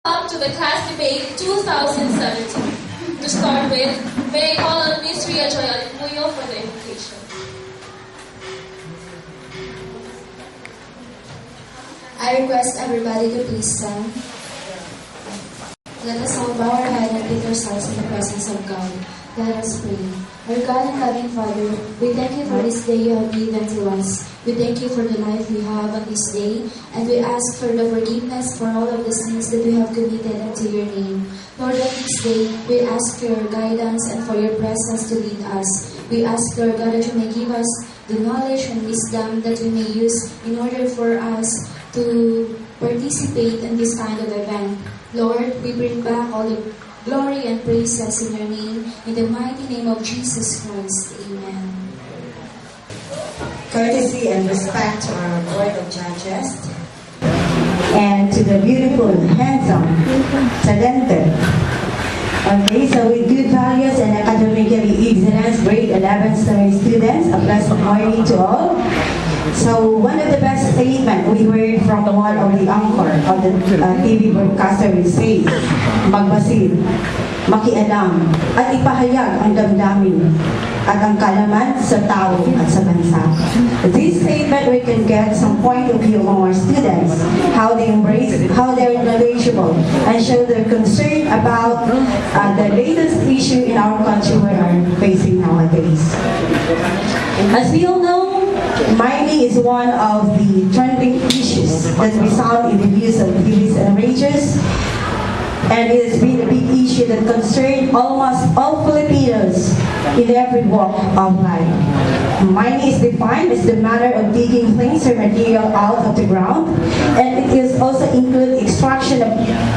Welcome to the Class Debate 2017. To start with, may I call on Ms. Ria Joy Alipuyo for the invitation. I request everybody to please stand. Let us all bow our head and put ourselves in the presence of God. Let us pray. Our God and loving Father, we thank you for this day you have given to us. We thank you for the life we have on this day, and we ask for the forgiveness for all of the sins that we have committed unto your name. Lord, on this day, we ask for your guidance and for your presence to lead us. We ask, Lord God, that you may give us the knowledge and wisdom that we may use in order for us to participate in this kind of event. Lord, we bring back all the glory and praises in your name, in the mighty name of Jesus Christ. Amen. Courtesy and respect to our Board of Judges and to the beautiful, handsome, talented. Okay, so with good values and academically excellence, grade 11 students, a pleasant morning to all. So one of the best statements we heard from one of the anchor of the TV broadcaster will say, magmasid, makialam, at ipahayag ang damdamin at ang kalaman sa tao at sa bansa. This statement we can get some point of view among our students, how they embrace, how they're knowledgeable, and show their concern about the latest issue in our country we are facing nowadays. As we all know, mining is one of the trending issues that result in the views of village and rangers, and it has been a big issue that concerns almost all Filipinos in every walk of life. Mining is defined as the manner of digging things or material out of the ground, and it is also include extraction of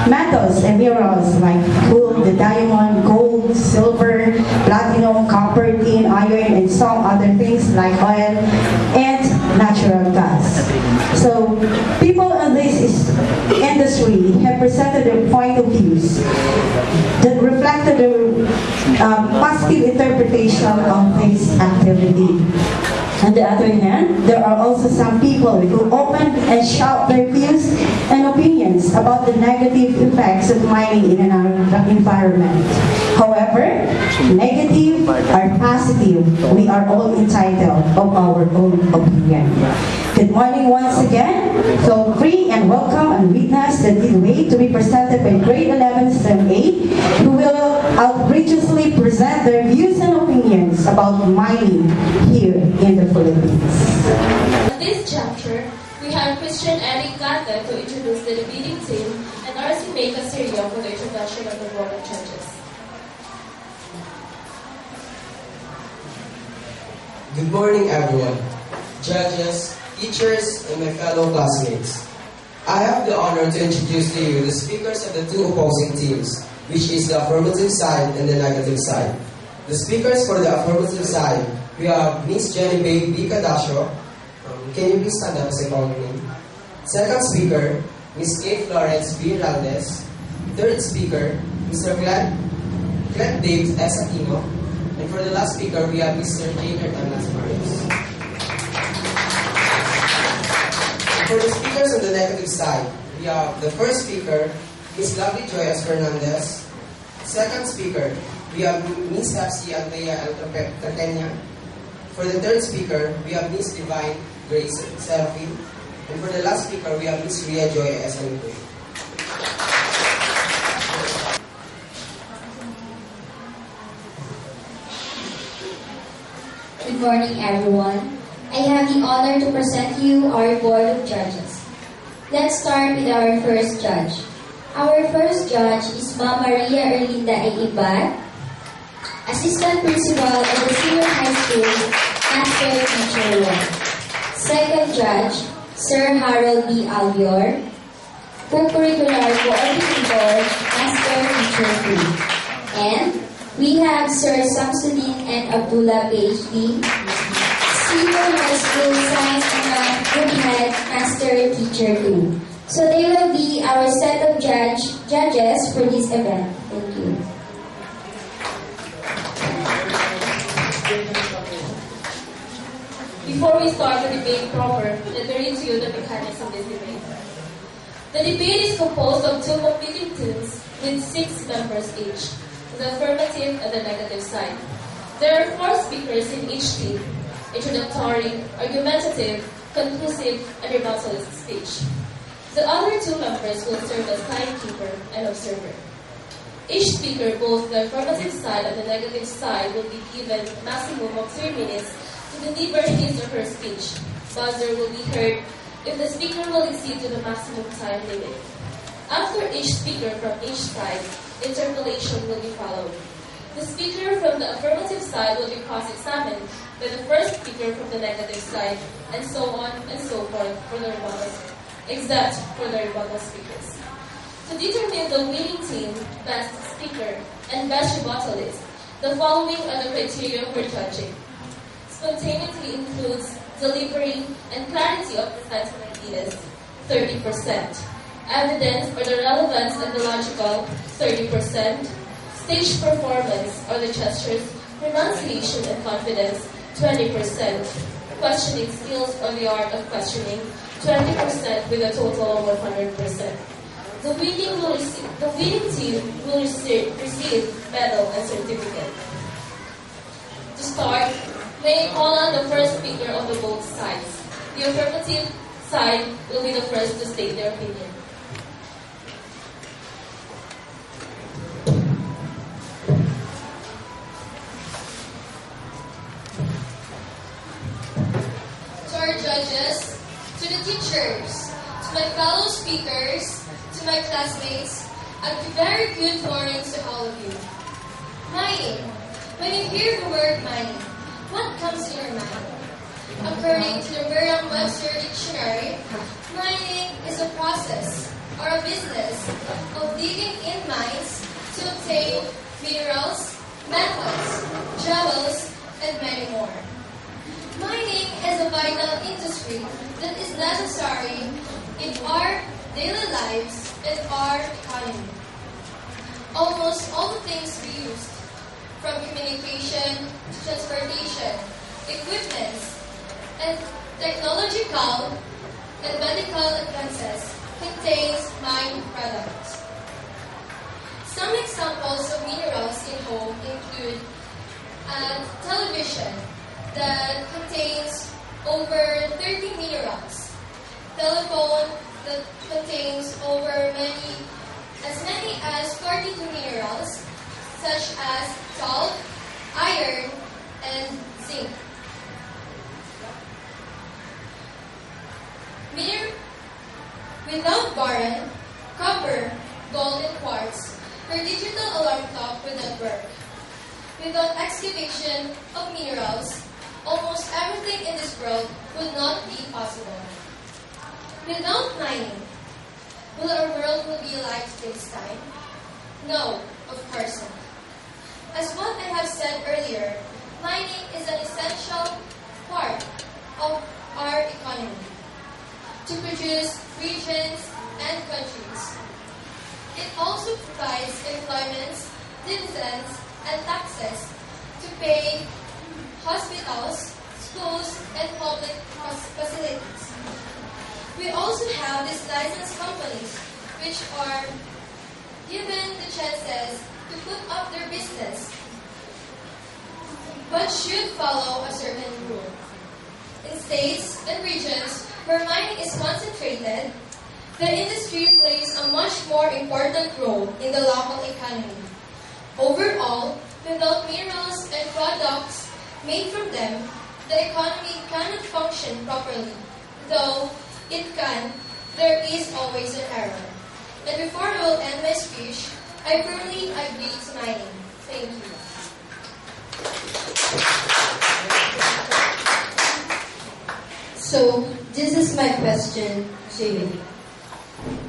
metals and minerals like coal, the diamond, gold, silver, platinum, copper, tin, iron, and some other things like oil and natural gas. So people in this industry have presented their point of views that reflected their positive interpretation of this activity. On the other hand, there are also some people who open and shout their views and opinions about the negative effects of mining in our environment. However, negative or positive, we are all entitled of our own opinion. Good morning once again. So free and welcome and witness the debate to be presented by grade 11 STEM 8, who will outrageously present their views and opinions about mining here in the Philippines. In this chapter, we have Christian Eric Gata to introduce the debating team and RC Meka Syria for the introduction of the Board of Judges. Good morning, everyone. Judges, teachers, and my fellow classmates. I have the honor to introduce to you the speakers of the two opposing teams, which is the affirmative side and the negative side. The speakers for the affirmative side, we have Miss Jenny Bay B. Cadasio. Can you please stand up as I call your name? Second speaker, Miss Kate Florence B. Raldez. Third speaker, Mr. Clem Daves S. Aquino. And for the last speaker, we have Mr. J. Hertanas Marius. For the speakers on the negative side, we have the first speaker, Ms. Lovely Joyas Fernandez. Second speaker, we have Ms. Hapsi Altea Eltratenia. For the third speaker, we have Ms. Divine Grace Seraphine. And for the last speaker, we have Ms. Ria Joy Esanito. Good morning, everyone. I have the honor to present you our Board of Judges. Let's start with our first judge. Our first judge is Ma'am Maria Erlinda A. Ibat, Assistant Principal of the Senior High School, Master Teacher 1. Second judge, Sir Harold B. Albior, Co-Curricular Coordinator, Master Teacher 2. And we have Sir Samsudin and Abdullah PhD, Senior High School Science and Math Group Head, Master Teacher 2. So they will be our set of judges for this event. Thank you. Before we start the debate proper, let me read to you the mechanics of this debate. The debate is composed of two competing teams members each, the affirmative and the negative side. There are 4 speakers in each team: introductory, argumentative, conclusive, and rebuttalist speech. The other 2 members will serve as timekeeper and observer. Each speaker, both the affirmative side and the negative side, will be given a maximum of 3 minutes to deliver his or her speech. Buzzer will be heard if the speaker will exceed to the maximum time limit. After each speaker from each side, interpellation will be followed. The speaker from the affirmative side will be cross-examined by the first speaker from the negative side, and so on and so forth for the rebuttals, except for the rebuttal speakers. To determine the winning team, best speaker, and best rebuttalist, the following are the criteria for judging. Spontaneity includes delivery and clarity of presenting ideas, 30%. Evidence or the relevance and the logical, 30%. Stage performance or the gestures, pronunciation and confidence, 20%. Questioning skills or the art of questioning, 20% with a total of 100%. The winning team will receive medal and certificate. To start, may I call on the first speaker of the both sides. The affirmative side will be the first to state their opinion. To our judges, to the teachers, to my fellow speakers, to my classmates, a very good morning to all of you. Mining. When you hear the word mining, what comes to your mind? According to the Merriam-Webster Dictionary, mining is a process or a business of digging in mines to obtain minerals, metals, jewels, and many more. Mining is a vital industry that is necessary in our daily lives and our economy. Almost all the things we use, from communication to transportation, equipments, and technological and medical advances, contains mined products. Some examples of minerals in home include a television that contains over 30 minerals, telephone that contains as many as 42 minerals, such as salt, iron, and zinc. Without boron, copper, gold, and quartz, your digital alarm clock would not work. Without excavation of minerals, almost everything in this world would not be possible. Without mining, will our world be like this time? No, of course not. As what I have said earlier, mining is an essential part of our economy to produce regions and countries. It also provides employment, dividends, and taxes to pay hospitals, schools, and public facilities. We also have these licensed companies which are given the chances to put up their business, but should follow a certain rule. In states and regions where mining is concentrated, the industry plays a much more important role in the local economy. Overall, without minerals and products made from them, the economy cannot function properly. Though it can, there is always an error. And before I will end my speech, I firmly agree to mining. Thank you. So, this is my question to you.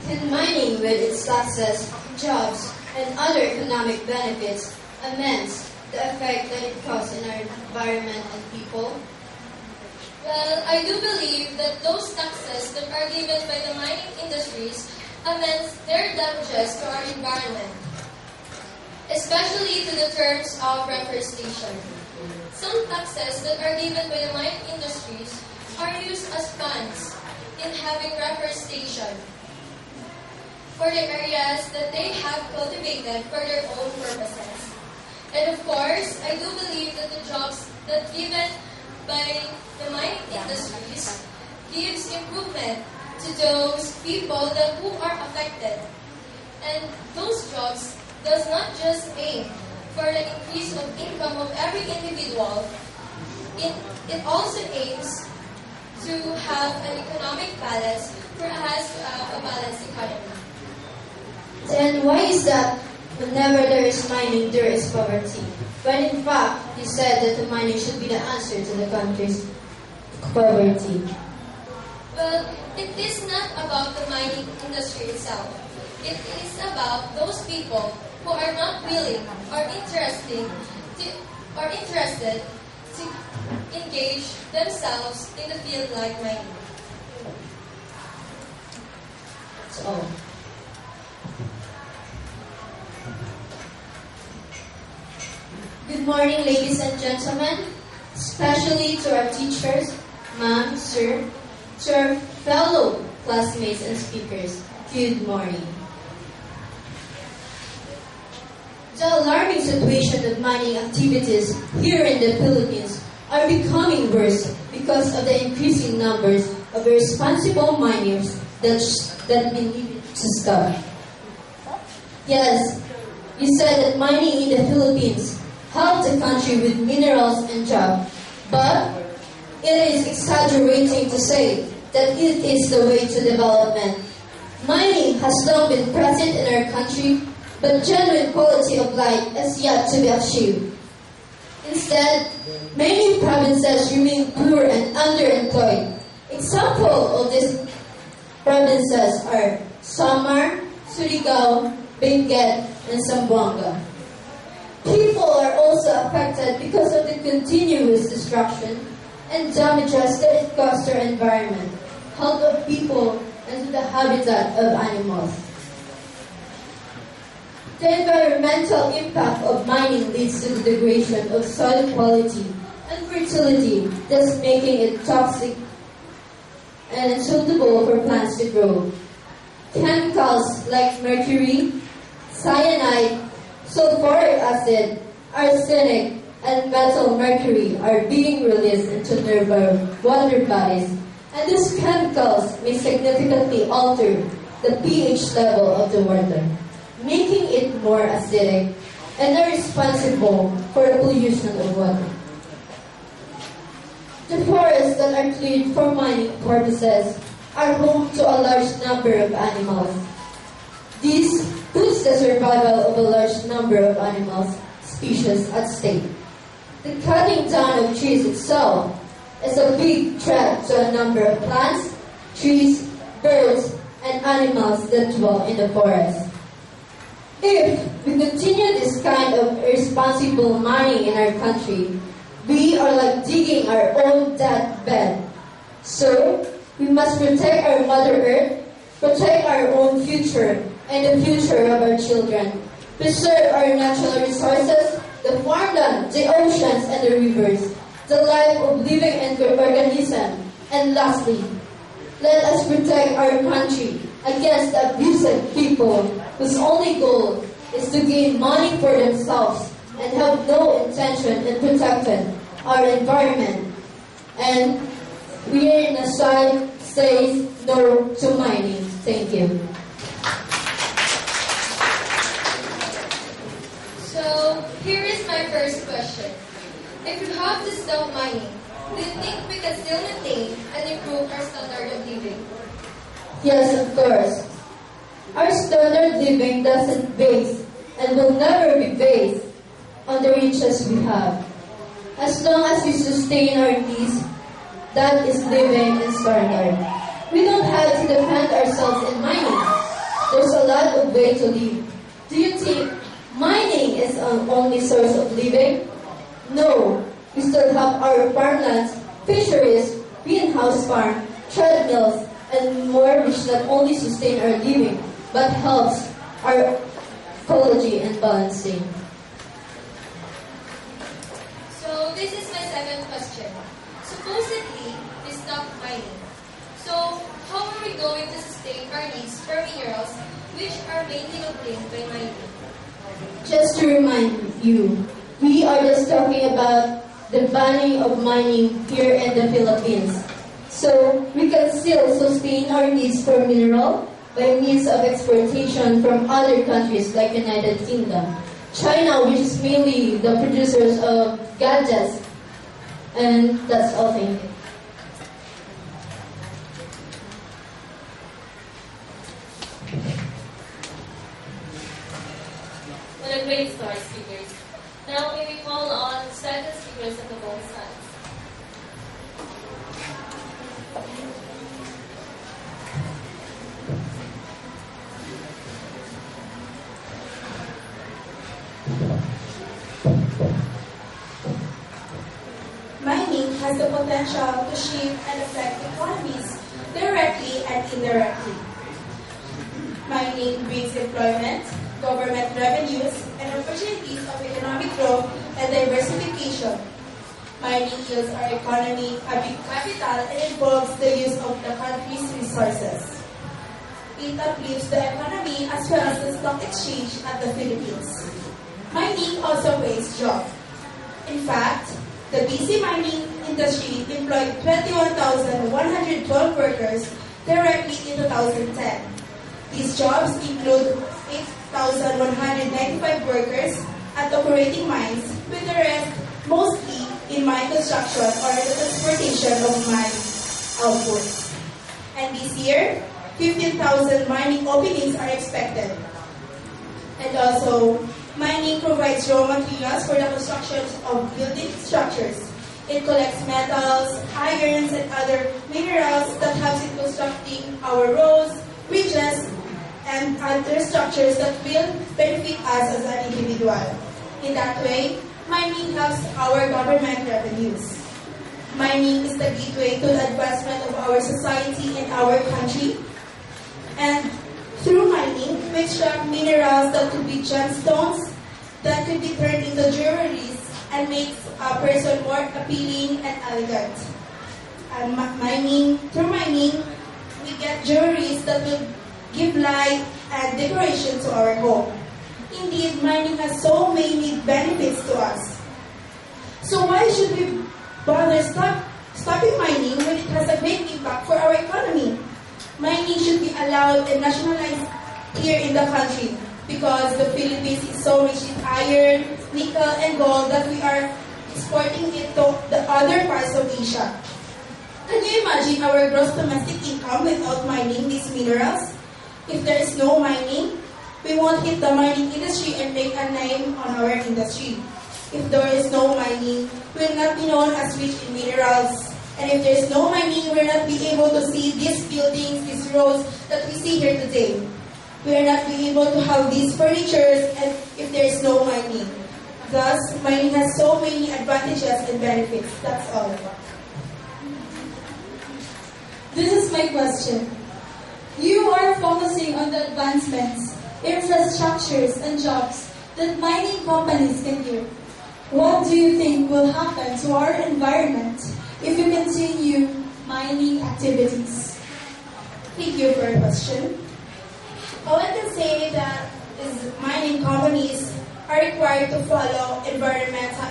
Can mining, with its taxes, jobs, and other economic benefits, amends the effect that it causes in our environment and people? Well, I do believe that those taxes that are given by the mining industries amends their damages to our environment, especially to the terms of reforestation. Some taxes that are given by the mining industries are used as funds in having reforestation. for the areas that they have cultivated for their own purposes. And of course, I do believe that the jobs that given by the mining industries gives improvement to those people who are affected. And those jobs does not just aim for the increase of income of every individual. It also aims to have an economic balance for us to have a balanced economy. Then why is that whenever there is mining, there is poverty? When in fact, you said that the mining should be the answer to the country's poverty. Well, it is not about the mining industry itself. It is about those people who are not willing or interested to engage themselves in the field like mining. That's all. Good morning, ladies and gentlemen, especially to our teachers, ma'am, sir, to our fellow classmates and speakers. Good morning. The alarming situation of mining activities here in the Philippines are becoming worse because of the increasing numbers of irresponsible miners that we need to stop. Yes, you said that mining in the Philippines helped the country with minerals and jobs, but it is exaggerating to say that it is the way to development. Mining has long been present in our country, but genuine quality of life is yet to be achieved. Instead, many provinces remain poor and underemployed. Examples of these provinces are Samar, Surigao, Benguet, and Zamboanga. People are also affected because of the continuous destruction and damages that it causes to our environment, health of people, and to the habitat of animals. The environmental impact of mining leads to the degradation of soil quality and fertility, thus making it toxic and unsuitable for plants to grow. Chemicals like mercury, cyanide, sulfuric acid, arsenic, and metal mercury are being released into nearby water bodies, and these chemicals may significantly alter the pH level of the water, making it more acidic and are responsible for the pollution of water. The forests that are cleared for mining purposes are home to a large number of animals. This puts the survival of a large number of animals species at stake. The cutting down of trees itself is a big threat to a number of plants, trees, birds, and animals that dwell in the forest. If we continue this kind of irresponsible mining in our country, we are like digging our own deathbed. So, we must protect our Mother Earth, protect our own future, and the future of our children. Preserve our natural resources, the farmland, the oceans, and the rivers, the life of living organisms. And lastly, let us protect our country against the abusive people whose only goal is to gain money for themselves and have no intention in protecting our environment. And we in the side says no to mining. Thank you. So, here is my first question. If we have to stop mining, do you think we can still maintain and improve our standard of living? Yes, of course. Our standard living doesn't base and will never be based on the riches we have. As long as we sustain our needs, that is living in standard. We don't have to defend ourselves in mining. There's a lot of way to live. Do you think mining is our only source of living? No. We still have our farmlands, fisheries, greenhouse farm, treadmills, and more which not only sustain our living, but helps our ecology and balancing. So, this is my second question. Supposedly, we stopped mining. So, how are we going to sustain our needs for minerals which are mainly obtained by mining. Just to remind you, we are just talking about the banning of mining here in the Philippines. So we can still sustain our needs for mineral by means of exportation from other countries like United Kingdom, China, which is mainly the producers of gadgets, and that's all. Thank you. What a great start, speakers. Now may we call on second speakers of the both sides. Mining has the potential to shape and affect economies directly and indirectly. Mining brings employment, government revenues, and opportunities of economic growth and diversification. Mining yields our economy a big capital and involves the use of the country's resources. It uplifts the economy as well as the stock exchange at the Philippines. Mining also creates jobs. In fact, the BC mining industry employed 21,112 workers directly in 2010. These jobs include 8,195 workers at operating mines, with the rest mostly in mine construction or the transportation of mine output. And this year, 15,000 mining openings are expected. And also, mining provides raw materials for the construction of building structures. It collects metals, irons, and other minerals that helps in constructing our roads, bridges, and other structures that will benefit us as an individual. In that way, mining helps our government revenues. Mining is the gateway to the advancement of our society and our country. And through mining, we extract minerals that could be gemstones, that could be turned into jewelries and makes a person more appealing and elegant. And through mining, we get jewelries that will give light and decoration to our home. Indeed, mining has so many benefits to us. So why should we bother stopping mining when it has a great impact for our economy? Mining should be allowed and nationalized here in the country because the Philippines is so rich in iron, nickel, and gold that we are exporting it to the other parts of Asia. Can you imagine our gross domestic income without mining these minerals? If there is no mining, we won't hit the mining industry and make a name on our industry. If there is no mining, we will not be known as rich in minerals. And if there is no mining, we will not be able to see these buildings, these roads that we see here today. We will not be able to have these furnitures and if there is no mining. Thus, mining has so many advantages and benefits. That's all. This is my question. You are focusing on the advancements, infrastructures, and jobs that mining companies can do. What do you think will happen to our environment if we continue mining activities? Thank you for your question. All I can say that is mining companies are required to follow environmental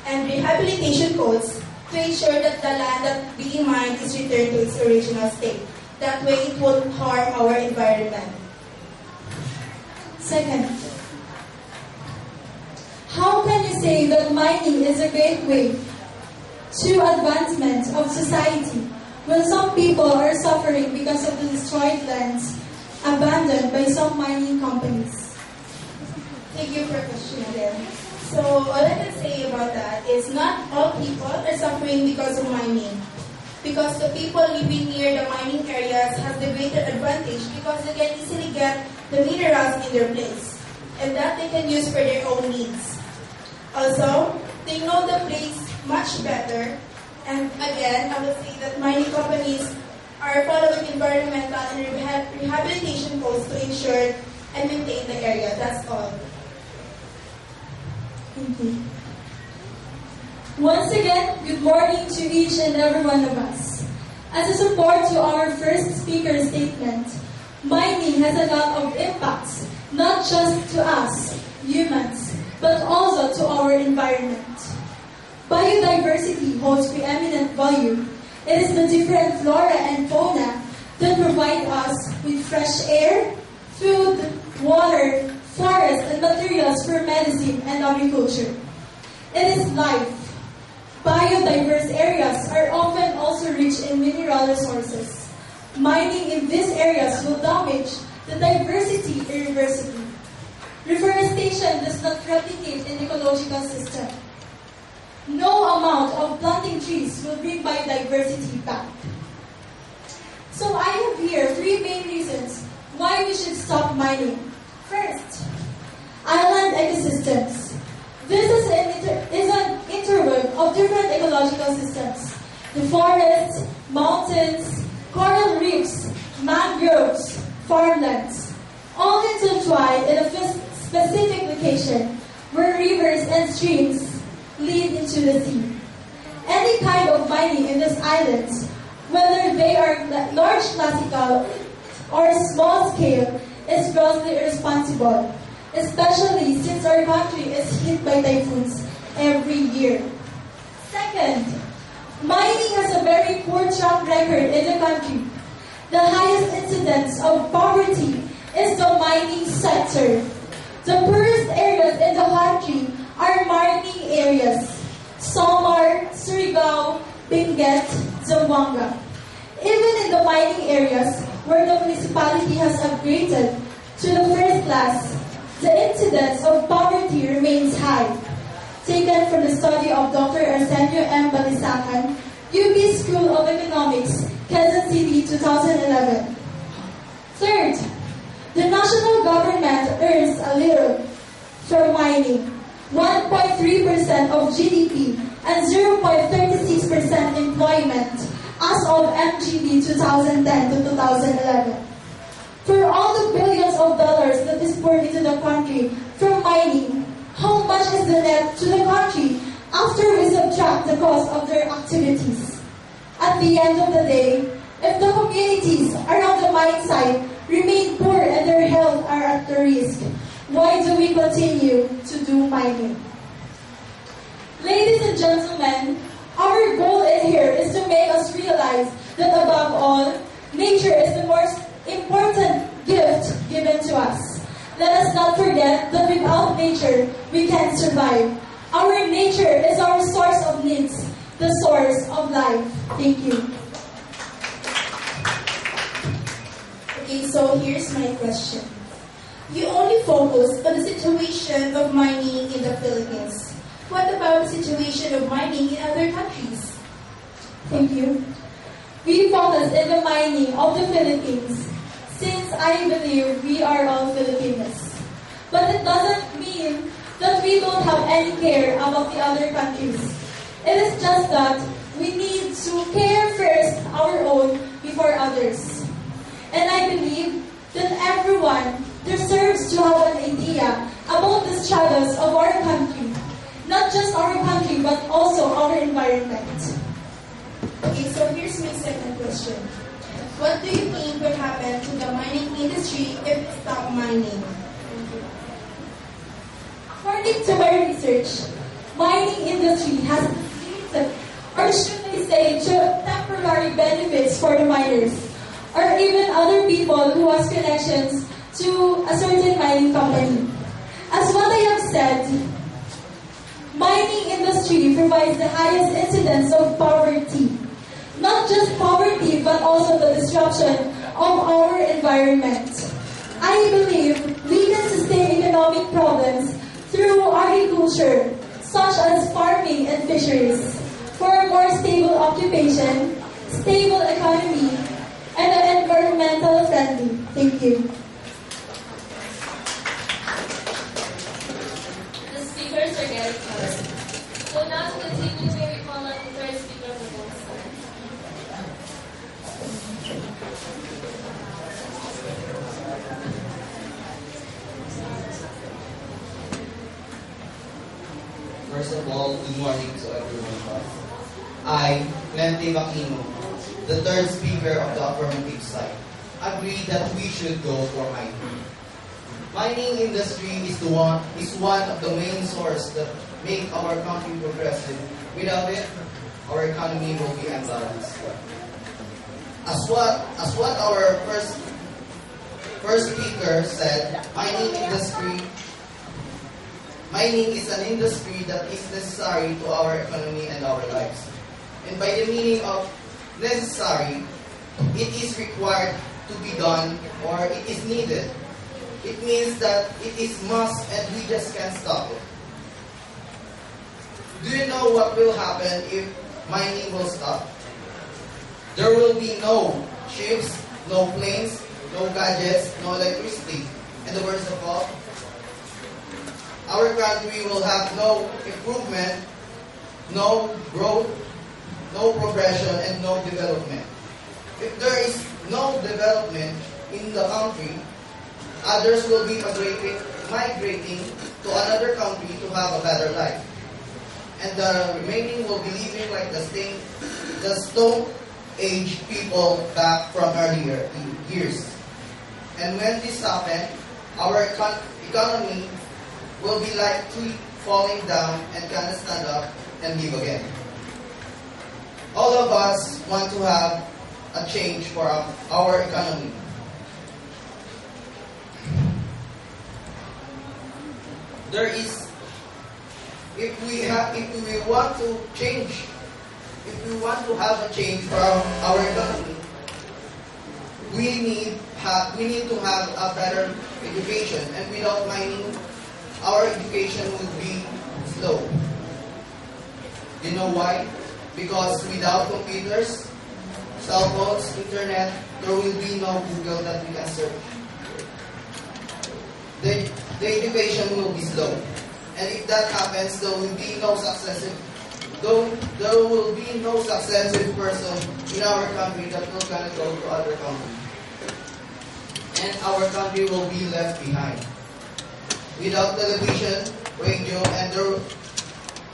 and rehabilitation codes to ensure that the land that being mined is returned to its original state. That way it won't harm our environment. Second, how can you say that mining is a great way to advancement of society when some people are suffering because of the destroyed lands abandoned by some mining companies? Thank you for question again. So all I can say about that is not all people are suffering because of mining. Because the people living near the mining areas have the greater advantage because they can easily get the minerals in their place and that they can use for their own needs. Also, they know the place much better. And again, I would say that mining companies are following environmental and rehabilitation codes to ensure and maintain the area. That's all. Thank you. Once again, good morning to each and every one of us. As a support to our first speaker's statement, Mining has a lot of impacts, not just to us, humans, but also to our environment. Biodiversity holds preeminent value. It is the different flora and fauna that provide us with fresh air, food, water, forests, and materials for medicine and agriculture. It is life. Biodiverse areas are often also rich in mineral resources. Mining in these areas will damage the diversity irreversibly. Reforestation does not replicate an ecological system. No amount of planting trees will bring biodiversity back. So I have here 3 main reasons why we should stop mining. First, island ecosystems. This is an interweb of different ecological systems. The forests, mountains, coral reefs, mangroves, farmlands, all intertwined in a specific location where rivers and streams lead into the sea. Any kind of mining in these islands, whether they are large classical or small scale, is grossly irresponsible, especially since our country is hit by typhoons every year. Second, mining has a very poor track record in the country. The highest incidence of poverty is the mining sector. The poorest areas in the country are mining areas: Samar, Surigao, Benguet, Zamboanga. Even in the mining areas where the municipality has upgraded to the first class, the incidence of poverty remains high. Taken from the study of Dr. Arsenio M. Balisacan, UP School of Economics, Quezon City, 2011. Third, the national government earns a little from mining, 1.3% of GDP and 0.36% employment as of MGB 2010 to 2011. For all the billions of dollars that is poured into the country from mining, how much is the net to the country after we subtract the cost of their activities? At the end of the day, if the communities around the mine site remain poor and their health are at the risk, why do we continue to do mining? Ladies and gentlemen, our goal in here is to make us realize that above all, nature is the most important gift given to us. Let us not forget that without nature, we can't survive. Our nature is our source of needs, the source of life. Thank you. Okay, so here's my question. You only focus on the situation of mining in the Philippines. What about the situation of mining in other countries? Thank you. We focus in the mining of the Philippines since I believe we are all Filipinos. But it doesn't mean that we don't have any care about the other countries. It is just that we need to care first our own before others. And I believe that everyone deserves to have an idea about the struggles of our country. Not just our country, but also our environment. Okay, so here's my second question. What do you think will happen to the mining industry if we stop mining? According to my research, mining industry has limited, or should I say, temporary benefits for the miners, or even other people who has connections to a certain mining company. As what I have said, mining industry provides the highest incidence of poverty. Not just poverty, but also the disruption of our environment. I believe we can sustain economic problems through agriculture, such as farming and fisheries, for a more stable occupation, stable economy, and an environmental friendly. Thank you. The speakers are getting tired. So now to continue, may we call on the third speaker for both sides. First of all, good morning to everyone. I, Clemente Aquino, the third speaker of the affirmative side. agree that we should go for mining. Mining industry is one of the main sources that make our country progressive. Without it, our economy will be unbalanced. As what our first speaker said, mining is an industry that is necessary to our economy and our lives. And by the meaning of necessary, it is required to be done or it is needed. It means that it is must and we just can't stop it. Do you know what will happen if mining will stop? There will be no ships, no planes, no gadgets, no electricity. And the worst of all, our country will have no improvement, no growth, no progression, and no development. If there is no development in the country, others will be migrating to another country to have a better life. And the remaining will be living like the Stone Age people back from earlier years. And when this happens, our economy will be like tree falling down and cannot stand up and live again. All of us want to have a change for our economy. There is, if we want to change, if we want to have a change for our economy, we need to have a better education, and without mining, our education would be slow. You know why? Because without computers, cell phones, internet, there will be no Google that we can search. The education will be slow. And if that happens, there will be no successive person in our country that will gonna go to other countries. And our country will be left behind. Without television, radio,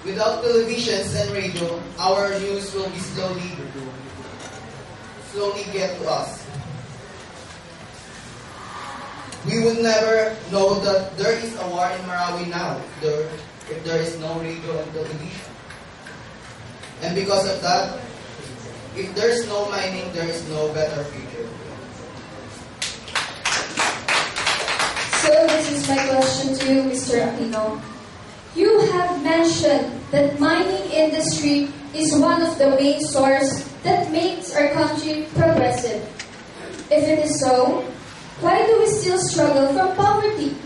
without televisions and radio, our news will be slowly get to us. We would never know that there is a war in Marawi now if there is no radio and television. And because of that, if there is no mining, there is no better future. So this is my question to you, Mr. Aquino. You have mentioned that mining industry is one of the main sources that makes our country progressive. If it is so, why do we still struggle from poverty?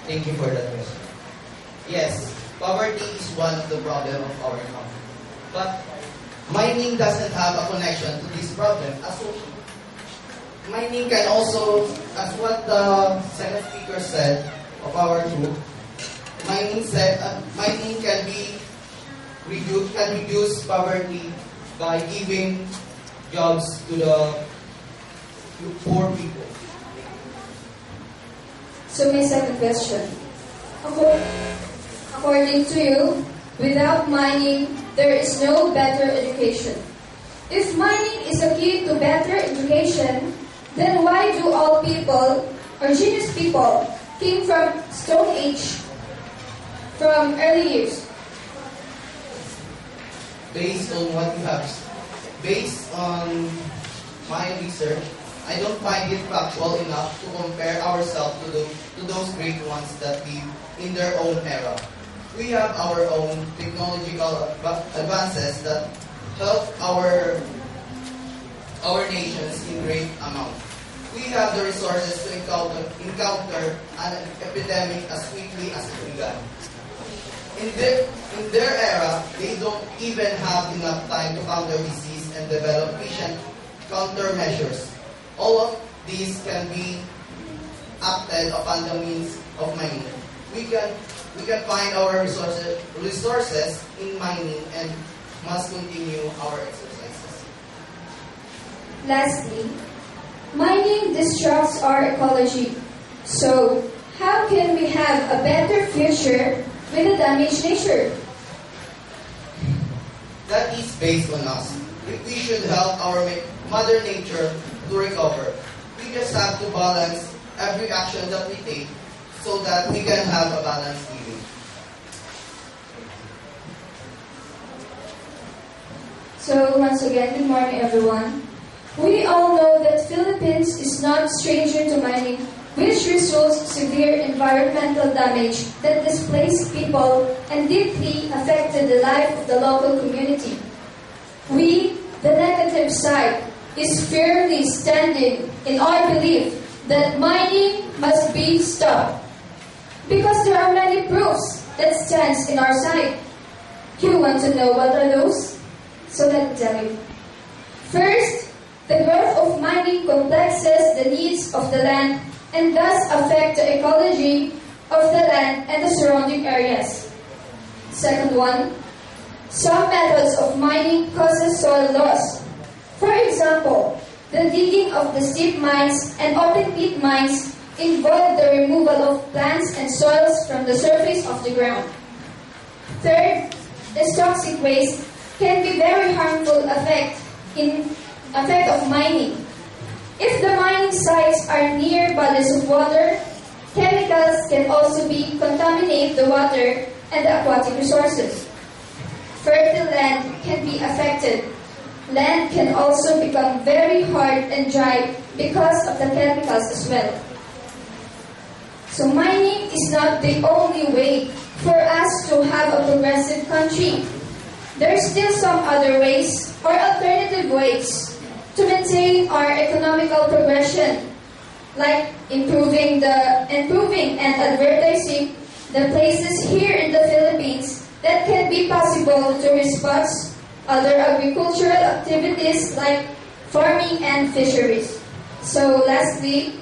Thank you for that question. Yes, poverty is one of the problems of our country. But mining doesn't have a connection to this problem. Mining can also, as what the second speaker said of our group, mining can reduce poverty by giving jobs to the poor people. So my second question. According to you, without mining, there is no better education. If mining is a key to better education, then why do all people, or genius people, came from Stone Age, from early years? Based on my research, I don't find it factual enough to compare ourselves to those great ones that live in their own era. We have our own technological advances that help our nations in great amount. We have the resources to encounter an epidemic as quickly as it began. In their era, they don't even have enough time to counter disease and develop efficient countermeasures. All of these can be acted upon the means of mining. We can find our resources in mining and must continue our exercises. Lastly, mining disrupts our ecology. So, how can we have a better future with a damaged nature? That is based on us. We should help our Mother Nature to recover. We just have to balance every action that we take so that we can have a balanced living. So once again, good morning everyone. We all know that Philippines is not stranger to mining, which results severe environmental damage that displaced people and deeply affected the life of the local community. We, the negative side, is firmly standing in our belief that mining must be stopped. Because there are many proofs that stands in our side. You want to know what are those? So let me tell you. First, the growth of mining complexes the needs of the land and thus affect the ecology of the land and the surrounding areas. Second one, some methods of mining causes soil loss. For example, the digging of the steep mines and open pit mines involve the removal of plants and soils from the surface of the ground. Third, the toxic waste can be very harmful effect of mining. If the mining sites are near bodies of water, chemicals can also be contaminate the water and the aquatic resources. Fertile land can be affected. Land can also become very hard and dry because of the chemicals as well. So mining is not the only way for us to have a progressive country. There are still some other ways or alternative ways to maintain our economical progression, like improving and advertising the places here in the Philippines that can be possible to respond other agricultural activities like farming and fisheries. So lastly,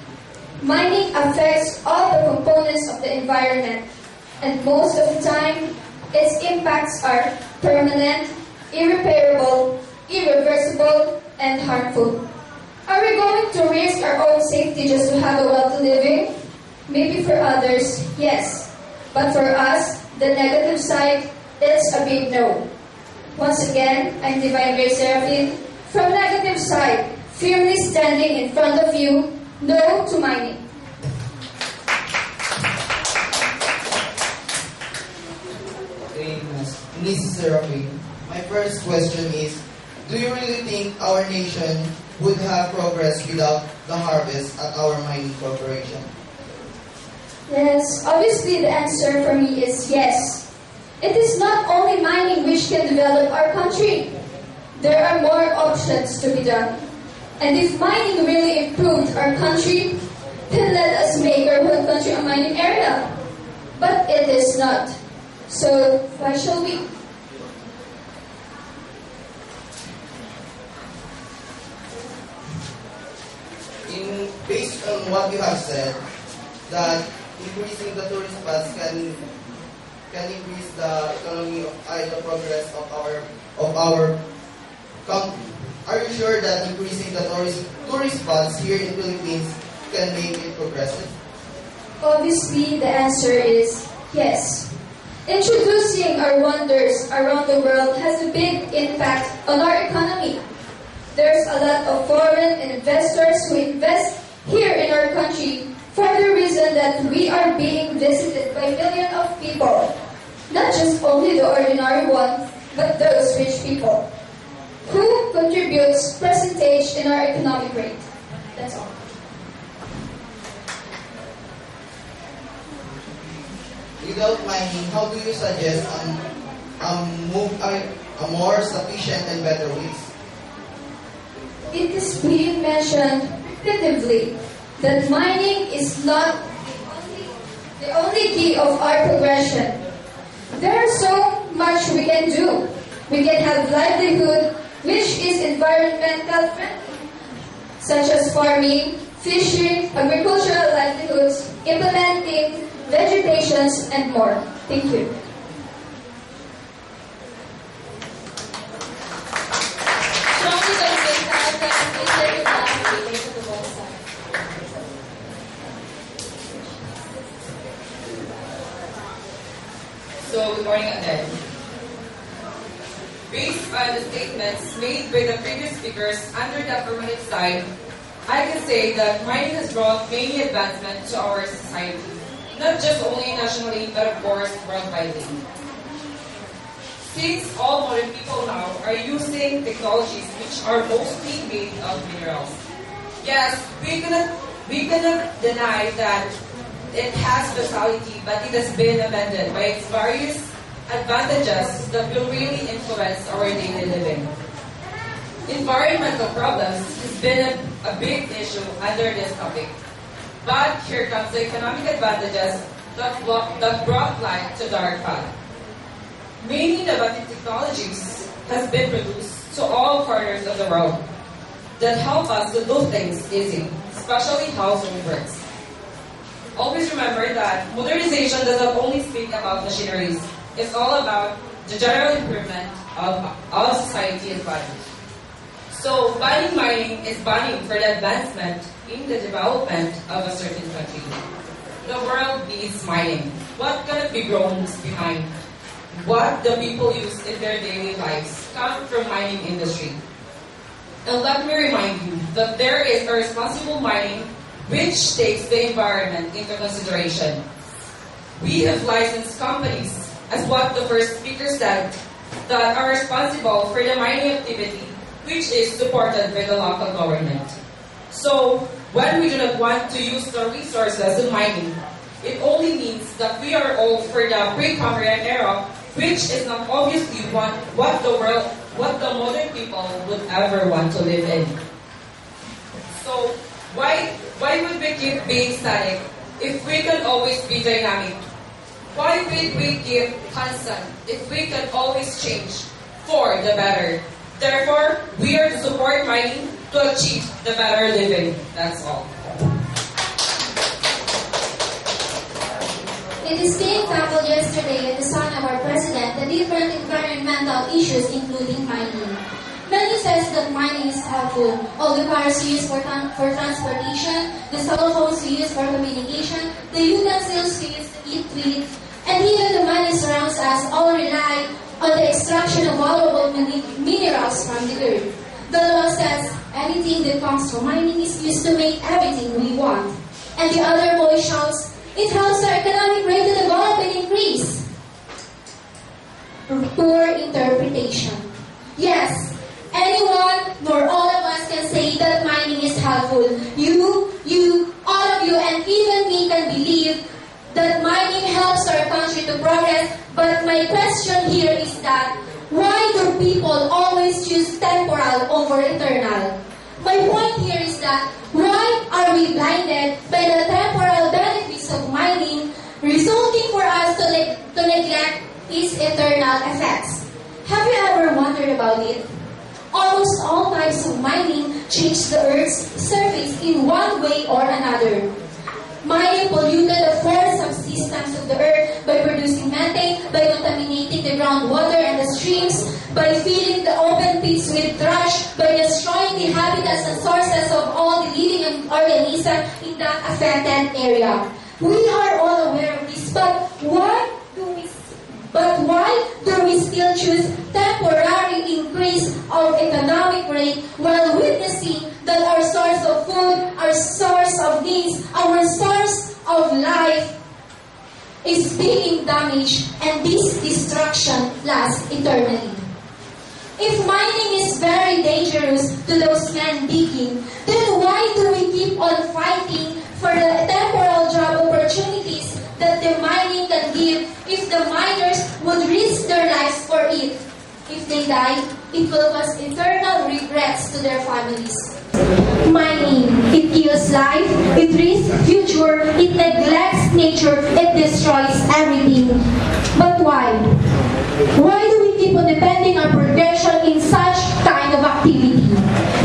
mining affects all the components of the environment, and most of the time, its impacts are permanent, irreparable, irreversible, and harmful. Are we going to risk our own safety just to have a wealthy living? Maybe for others, yes. But for us, the negative side, it's a big no. Once again, I'm Divine Grace Seraphine. From negative side, firmly standing in front of you, no to mining. Okay, Mrs. Seraphine, my first question is, do you really think our nation would have progress without the harvest at our mining corporation? Yes, obviously the answer for me is yes. It is not only mining which can develop our country. There are more options to be done. And if mining really improved our country, then let us make our whole country a mining area. But it is not. So why shall we? Based on what you have said, that increasing the tourist spots can increase the economy the progress of our country. Are you sure that increasing the tourist spots here in Philippines can make it progressive? Obviously, the answer is yes. Introducing our wonders around the world has a big impact on our economy. There's a lot of foreign investors who invest here in our country for the reason that we are being visited by millions of people. Not just only the ordinary ones, but those rich people who contributes percentage in our economic rate. That's all. Without mining, how do you suggest a more sufficient and better ways? It is being mentioned repeatedly that mining is not the only key of our progression. There is so much we can do. We can have livelihood which is environmental friendly, such as farming, fishing, agricultural livelihoods, implementing vegetations, and more. Thank you. Strongly convinced that please let your class be placed to one side. So, good morning again. Based on the statements made by the previous speakers under the affirmative side, I can say that mining has brought many advancements to our society, not just only nationally, but of course worldwide. Since all modern people now are using technologies which are mostly made of minerals. Yes, we cannot deny that it has vitality, but it has been amended by its various advantages that will really influence our daily living. Environmental problems has been a big issue under this topic. But here comes the economic advantages that brought light to dark path. Many innovative technologies has been produced to all corners of the world that help us to do things easy, especially household works. Always remember that modernization does not only speak about machineries, it's all about the general improvement of society as well. So banning mining is banning for the advancement in the development of a certain country. The world needs mining. What cannot be grown behind what the people use in their daily lives come from mining industry. And let me remind you that there is a responsible mining which takes the environment into consideration. We have licensed companies, as what the first speaker said, that are responsible for the mining activity which is supported by the local government. So, when we do not want to use the resources in mining, it only means that we are old for the pre-Cambrian era, which is not obviously what the modern people would ever want to live in. So, why would we keep being static if we can always be dynamic? Why would we keep constant if we can always change for the better? Therefore, we are to support mining to achieve the better living. That's all. It is being tackled yesterday in the son of our president the different environmental issues including mining. Many says that mining is helpful. All the cars used for transportation, the cell phones we use for communication, the utensils we use to eat with, and even the money surrounds us all rely on the extraction of valuable minerals from the earth. The law says anything that comes from mining is used to make everything we want. And the other boy shouts, it helps our economic rate to develop and increase. Poor interpretation. Yes, anyone nor all of us can say that mining is helpful. You, all of you, and even me can believe that mining helps our country to progress. But my question here is that, why do people always choose temporal over eternal? My point here is that, why are we blinded by the temporal benefits of mining, resulting for us to neglect its eternal effects? Have you ever wondered about it? Almost all types of mining change the Earth's surface in one way or another. Mining polluted the four subsystems of the Earth by producing methane, by contaminating the groundwater and the streams, by filling the open pits with trash, by destroying the habitats and sources of all the living organisms in that affected area. We are all aware of this, but why do we still choose temporary increase of economic rate while witnessing that our source of food, our source of needs, our source of life is being damaged and this destruction lasts eternally? If mining is very dangerous to those men digging, then why do we keep on fighting for the temporal job opportunities that the mining can give if the miners would risk their lives for it? If they die, it will cause eternal regrets to their families. Mining, it kills life, it risks future, it neglects nature, it destroys everything. But why? Why do we keep on depending on progression in such kind of activity?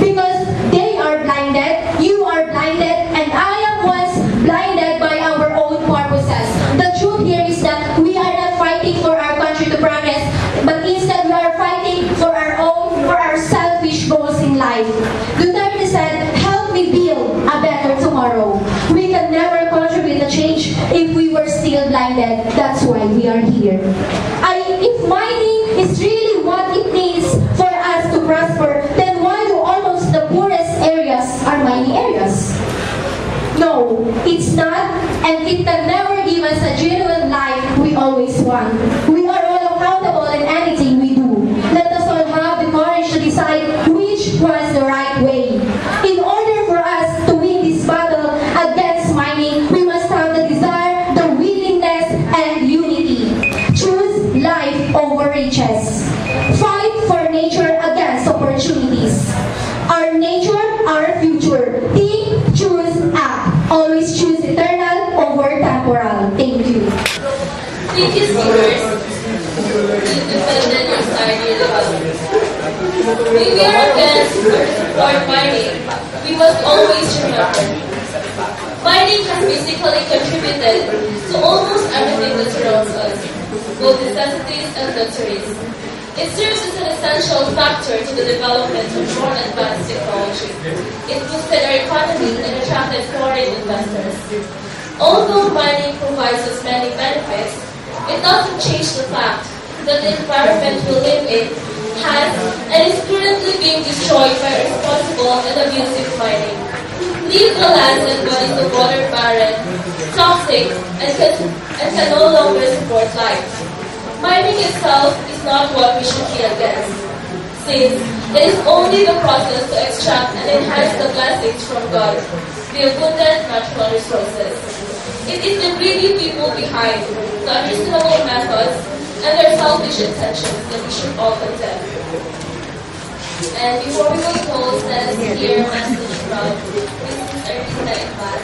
Because they are blinded, you are blinded, and I am once blinded by our own purposes. The truth here is that we are not fighting for our country to progress, but instead we are fighting for our selfish goals in life. Duterte said, help me build a better tomorrow. We can never contribute a change if we were still blinded. That's why we are here. If mining is really what it needs for us to prosper, then why do almost the poorest areas are mining areas? it can never give us a genuine life we always want. We are all accountable in anything we do. Let us all have the courage to decide which was the right way. In order for us to win this battle against mining, we must have the desire, the willingness, and unity. Choose life over riches. Fight for nature against opportunities. Our nature, our future. Think, choose, act. Always choose eternal over temporal. Thank you. Thank you, speakers. You defended your side really well. When we are against or support mining, we must always remember, mining has basically contributed to almost everything that surrounds us, both necessities and luxuries. It serves as an essential factor to the development of more advanced technology. It boosted our economy and attracted foreign investors. Although mining provides us many benefits, it doesn't change the fact that the environment we live in has and is currently being destroyed by irresponsible and abusive mining. Leave the lands and bodies of water barren, toxic, and can no longer support life. Mining itself is not what we should be against, since it is only the process to extract and enhance the blessings from God, the abundant natural resources. It is the greedy people behind the unreasonable methods and their selfish intentions that we should all condemn. And before we go close, let us hear a message from Mrs. Erlita Ekman.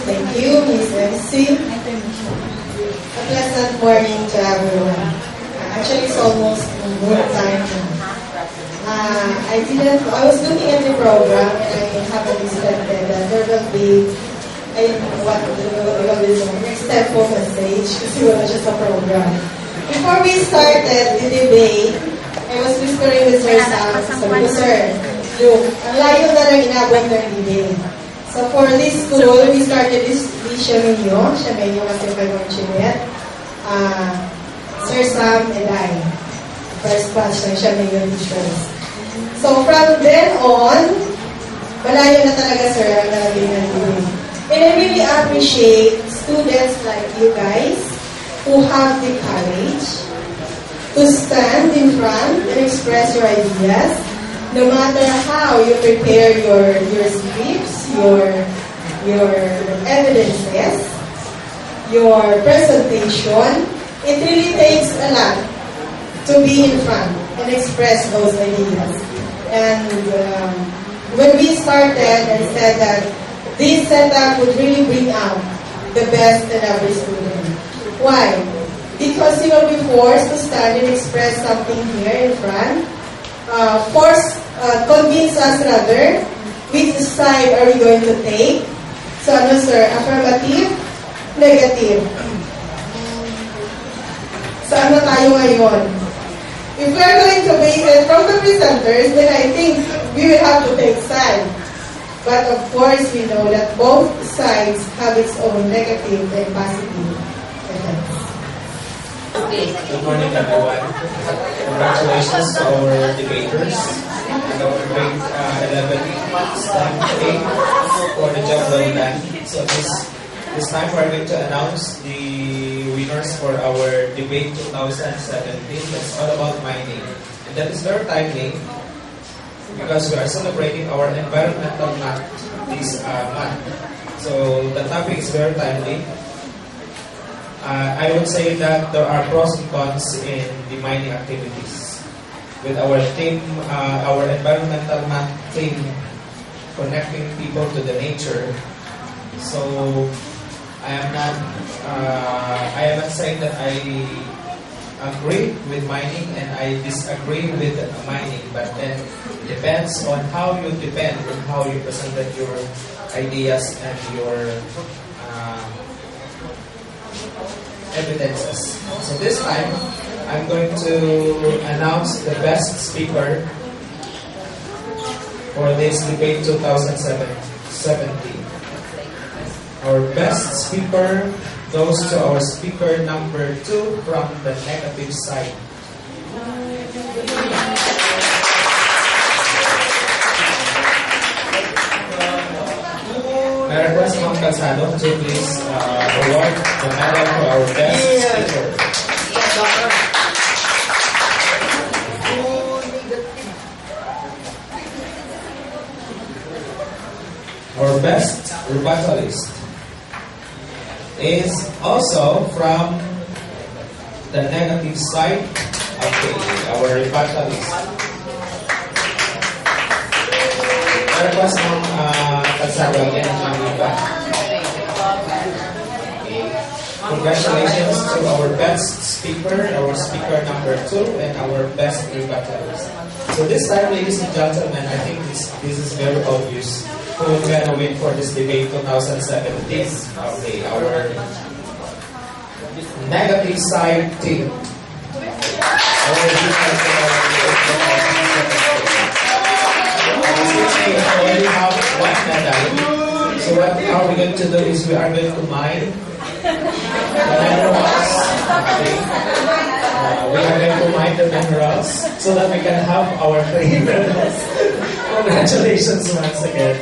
Thank you, Ms. MC. A pleasant morning to everyone. Actually, it's almost noon time. I was looking at the program and I haven't expected that there will be next step for message kasi wala siya sa program. Before we started the debate, I was whispering with Sir Sam, sabi ko, Sir, look, ang layo na lang inabot ng debate. So for this school, we started this Siya-Menyo kasi pa yung Chinet. Sir Sam and I, first batch ng Siya-Menyo teachers. So from then on, malayo na talaga, sir, ang naging natin. And I really appreciate students like you guys who have the courage to stand in front and express your ideas, no matter how you prepare your scripts, your evidences, your presentation. It really takes a lot to be in front and express those ideas. And when we started and said that this setup would really bring out the best in every student. Why? Because you will be forced to stand and express something here in front. Convince us rather, which side are we going to take? So ano sir, affirmative, negative. So ano tayo ngayon? If we are going to base it from the presenters, then I think we will have to take side. But of course, we know that both sides have its own negative and positive effects. Good morning, everyone. Congratulations to our debaters and our grade 11 STEM A for the job well done. So this time we're going to announce the winners for our debate 2017. That's all about mining. And that is very timely because we are celebrating our environmental month this month. So the topic is very timely. I would say that there are pros and cons in the mining activities. With our team, our environmental month theme, connecting people to the nature. So I am not saying that I agree with mining and I disagree with mining, but then depends on how you depend and how you presented your ideas and your evidences. So this time, I'm going to announce the best speaker for this debate 2017. Our best speaker goes to our speaker number 2 from the negative side. I request Ma'am Calzado to please award the medal for our best speaker. Our best rebuttalist is also from the negative side. Okay, our rebuttalist. I request Ma'am Calzado again and Ma'am Iba. Okay. Congratulations to our best speaker, our speaker number 2, and our best rebuttalist. So this time, ladies and gentlemen, I think this is very obvious who is gonna win for this debate 2017. Okay, our negative side team. Since we already have one medal, so what are we going to do is we are going to mine the minerals. Okay. We are going to mine the minerals so that we can have our 3 medals. Congratulations once again.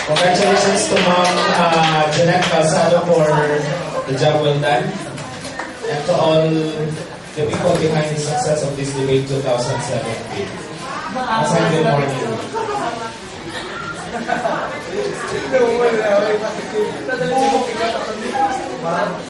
Congratulations to Ma'am Jeanette Calzado for the job well done. And to all the people behind the success of this debate 2017. Aside, good morning.